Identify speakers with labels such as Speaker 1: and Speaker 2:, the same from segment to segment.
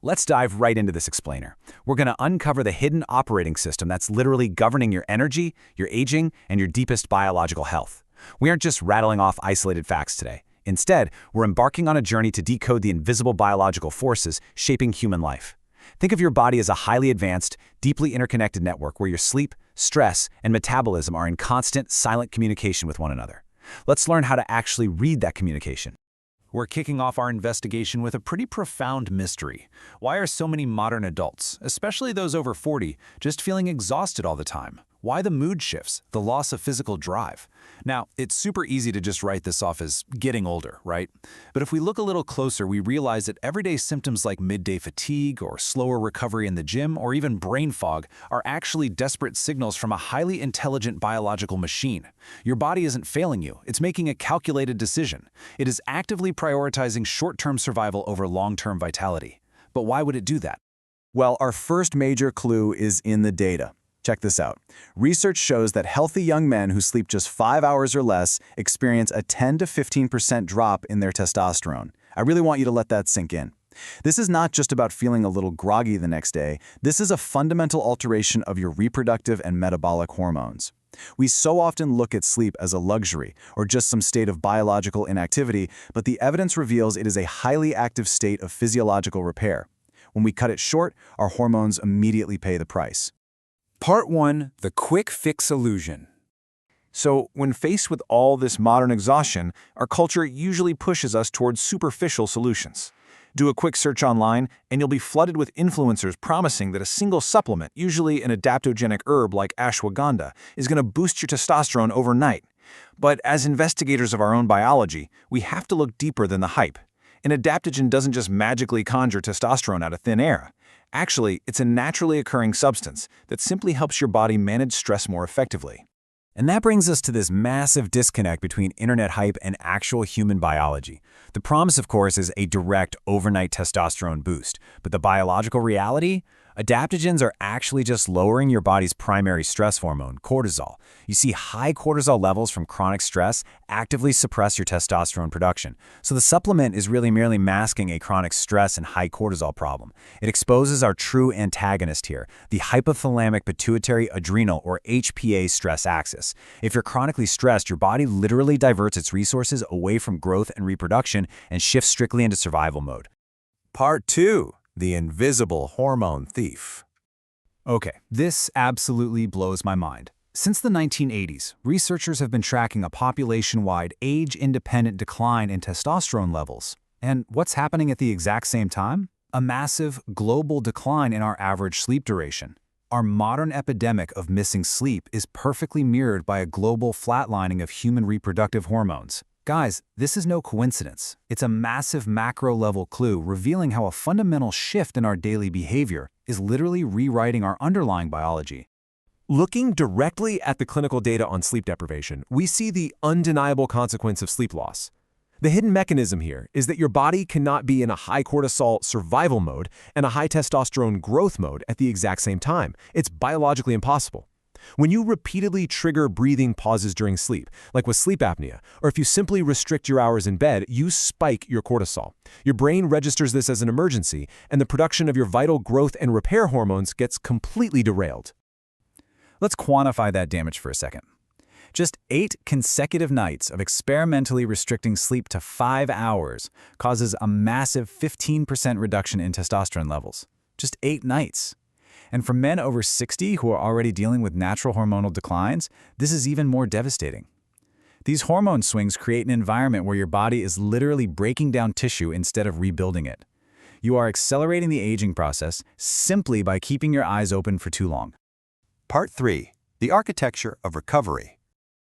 Speaker 1: let's dive right into this explainer. We're going to uncover the hidden operating system that's literally governing your energy, your aging, and your deepest biological health. We aren't just rattling off isolated facts today. Instead, we're embarking on a journey to decode the invisible biological forces shaping human life. Think of your body as a highly advanced, deeply interconnected network where your sleep, stress, and metabolism are in constant, silent communication with one another. Let's learn how to actually read that communication. We're kicking off our investigation with a pretty profound mystery. Why are so many modern adults, especially those over 40, just feeling exhausted all the time? Why the mood shifts, the loss of physical drive? Now, it's super easy to just write this off as getting older, right? But if we look a little closer, we realize that everyday symptoms like midday fatigue or slower recovery in the gym or even brain fog are actually desperate signals from a highly intelligent biological machine. Your body isn't failing you, it's making a calculated decision. It is actively prioritizing short-term survival over long-term vitality. But why would it do that?
Speaker 2: Well, our first major clue is in the data. Check this out. Research shows that healthy young men who sleep just 5 hours or less experience a 10 to 15% drop in their testosterone. I really want you to let that sink in. This is not just about feeling a little groggy the next day. This is a fundamental alteration of your reproductive and metabolic hormones. We so often look at sleep as a luxury or just some state of biological inactivity, but the evidence reveals it is a highly active state of physiological repair. When we cut it short, our hormones immediately pay the price.
Speaker 3: Part 1. The Quick Fix Illusion.
Speaker 4: So, when faced with all this modern exhaustion, our culture usually pushes us towards superficial solutions. Do a quick search online, and you'll be flooded with influencers promising that a single supplement, usually an adaptogenic herb like ashwagandha, is going to boost your testosterone overnight. But as investigators of our own biology, we have to look deeper than the hype. An adaptogen doesn't just magically conjure testosterone out of thin air. Actually, it's a naturally occurring substance that simply helps your body manage stress more effectively.
Speaker 1: And that brings us to this massive disconnect between internet hype and actual human biology. The promise, of course, is a direct overnight testosterone boost. But the biological reality? Adaptogens are actually just lowering your body's primary stress hormone, cortisol. You see, high cortisol levels from chronic stress actively suppress your testosterone production. So the supplement is really merely masking a chronic stress and high cortisol problem. It exposes our true antagonist here, the hypothalamic pituitary adrenal or HPA stress axis. If you're chronically stressed, your body literally diverts its resources away from growth and reproduction and shifts strictly into survival mode.
Speaker 3: Part 2. The Invisible Hormone Thief.
Speaker 1: Okay, this absolutely blows my mind. Since the 1980s, researchers have been tracking a population-wide age-independent decline in testosterone levels. And what's happening at the exact same time? A massive global decline in our average sleep duration. Our modern epidemic of missing sleep is perfectly mirrored by a global flatlining of human reproductive hormones. Guys, this is no coincidence. It's a massive macro-level clue revealing how a fundamental shift in our daily behavior is literally rewriting our underlying biology.
Speaker 5: Looking directly at the clinical data on sleep deprivation, we see the undeniable consequence of sleep loss. The hidden mechanism here is that your body cannot be in a high cortisol survival mode and a high testosterone growth mode at the exact same time. It's biologically impossible. When you repeatedly trigger breathing pauses during sleep, like with sleep apnea, or if you simply restrict your hours in bed, you spike your cortisol. Your brain registers this as an emergency, and the production of your vital growth and repair hormones gets completely derailed.
Speaker 1: Let's quantify that damage for a second. Just 8 consecutive nights of experimentally restricting sleep to 5 hours causes a massive 15% reduction in testosterone levels. Just 8 nights. And for men over 60 who are already dealing with natural hormonal declines, this is even more devastating. These hormone swings create an environment where your body is literally breaking down tissue instead of rebuilding it. You are accelerating the aging process simply by keeping your eyes open for too long.
Speaker 3: Part 3. The Architecture of Recovery.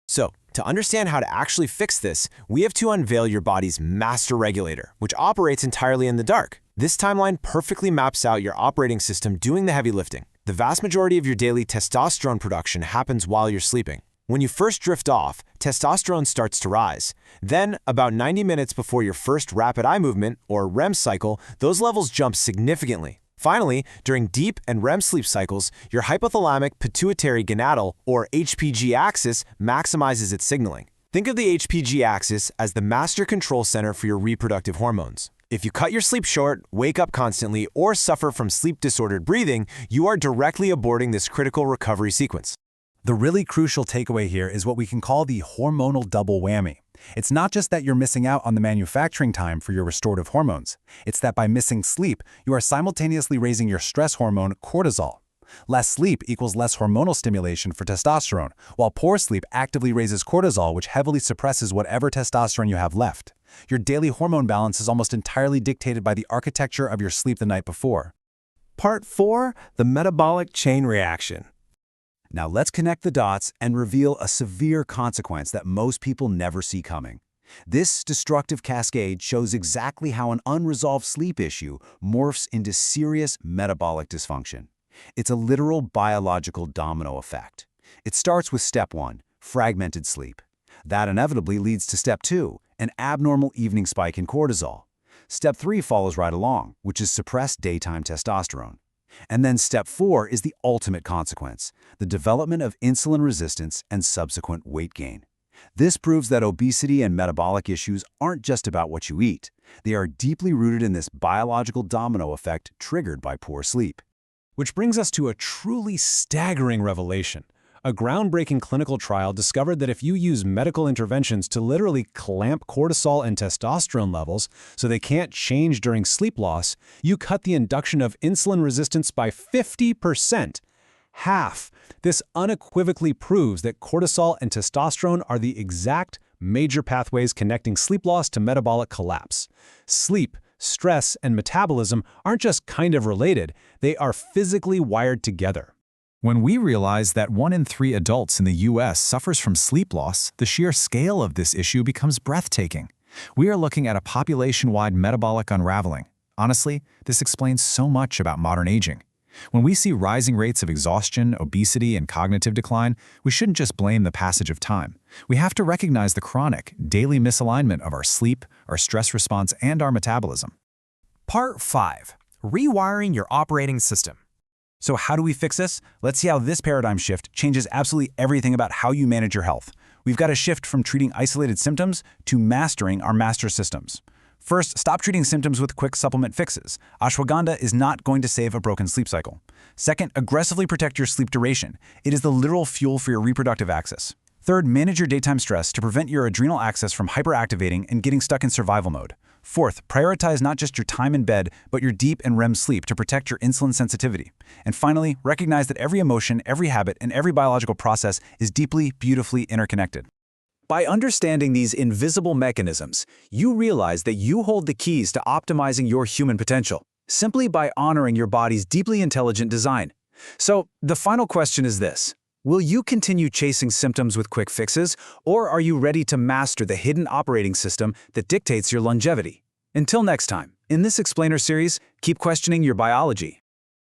Speaker 6: So, to understand how to actually fix this, we have to unveil your body's master regulator, which operates entirely in the dark. This timeline perfectly maps out your operating system doing the heavy lifting. The vast majority of your daily testosterone production happens while you're sleeping. When you first drift off, testosterone starts to rise. Then, about 90 minutes before your first rapid eye movement, or REM cycle, those levels jump significantly. Finally, during deep and REM sleep cycles, your hypothalamic pituitary gonadal, or HPG axis, maximizes its signaling. Think of the HPG axis as the master control center for your reproductive hormones. If you cut your sleep short, wake up constantly, or suffer from sleep-disordered breathing, you are directly aborting this critical recovery sequence.
Speaker 2: The really crucial takeaway here is what we can call the hormonal double whammy. It's not just that you're missing out on the manufacturing time for your restorative hormones. It's that by missing sleep, you are simultaneously raising your stress hormone, cortisol. Less sleep equals less hormonal stimulation for testosterone, while poor sleep actively raises cortisol, which heavily suppresses whatever testosterone you have left. Your daily hormone balance is almost entirely dictated by the architecture of your sleep the night before.
Speaker 5: Part 4, the metabolic chain reaction.
Speaker 2: Now let's connect the dots and reveal a severe consequence that most people never see coming. This destructive cascade shows exactly how an unresolved sleep issue morphs into serious metabolic dysfunction. It's a literal biological domino effect. It starts with step 1, fragmented sleep. That inevitably leads to step 2, an abnormal evening spike in cortisol. Step 3 follows right along, which is suppressed daytime testosterone. And then step 4 is the ultimate consequence, the development of insulin resistance and subsequent weight gain. This proves that obesity and metabolic issues aren't just about what you eat. They are deeply rooted in this biological domino effect triggered by poor sleep.
Speaker 5: Which brings us to a truly staggering revelation. A groundbreaking clinical trial discovered that if you use medical interventions to literally clamp cortisol and testosterone levels so they can't change during sleep loss, you cut the induction of insulin resistance by 50%. Half. This unequivocally proves that cortisol and testosterone are the exact major pathways connecting sleep loss to metabolic collapse. Sleep, stress, and metabolism aren't just kind of related, they are physically wired together.
Speaker 3: When we realize that 1 in 3 adults in the U.S. suffers from sleep loss, the sheer scale of this issue becomes breathtaking. We are looking at a population-wide metabolic unraveling. Honestly, this explains so much about modern aging. When we see rising rates of exhaustion, obesity, and cognitive decline, we shouldn't just blame the passage of time. We have to recognize the chronic, daily misalignment of our sleep, our stress response, and our metabolism.
Speaker 1: Part 5. Rewiring your operating system. So how do we fix this? Let's see how this paradigm shift changes absolutely everything about how you manage your health. We've got to shift from treating isolated symptoms to mastering our master systems. First, stop treating symptoms with quick supplement fixes. Ashwagandha is not going to save a broken sleep cycle. Second, aggressively protect your sleep duration. It is the literal fuel for your reproductive axis. Third, manage your daytime stress to prevent your adrenal axis from hyperactivating and getting stuck in survival mode. Fourth, prioritize not just your time in bed, but your deep and REM sleep to protect your insulin sensitivity. And finally, recognize that every emotion, every habit, and every biological process is deeply, beautifully interconnected. By understanding these invisible mechanisms, you realize that you hold the keys to optimizing your human potential, simply by honoring your body's deeply intelligent design. So, the final question is this. Will you continue chasing symptoms with quick fixes, or are you ready to master the hidden operating system that dictates your longevity? Until next time, in this Explainer series, keep questioning your biology.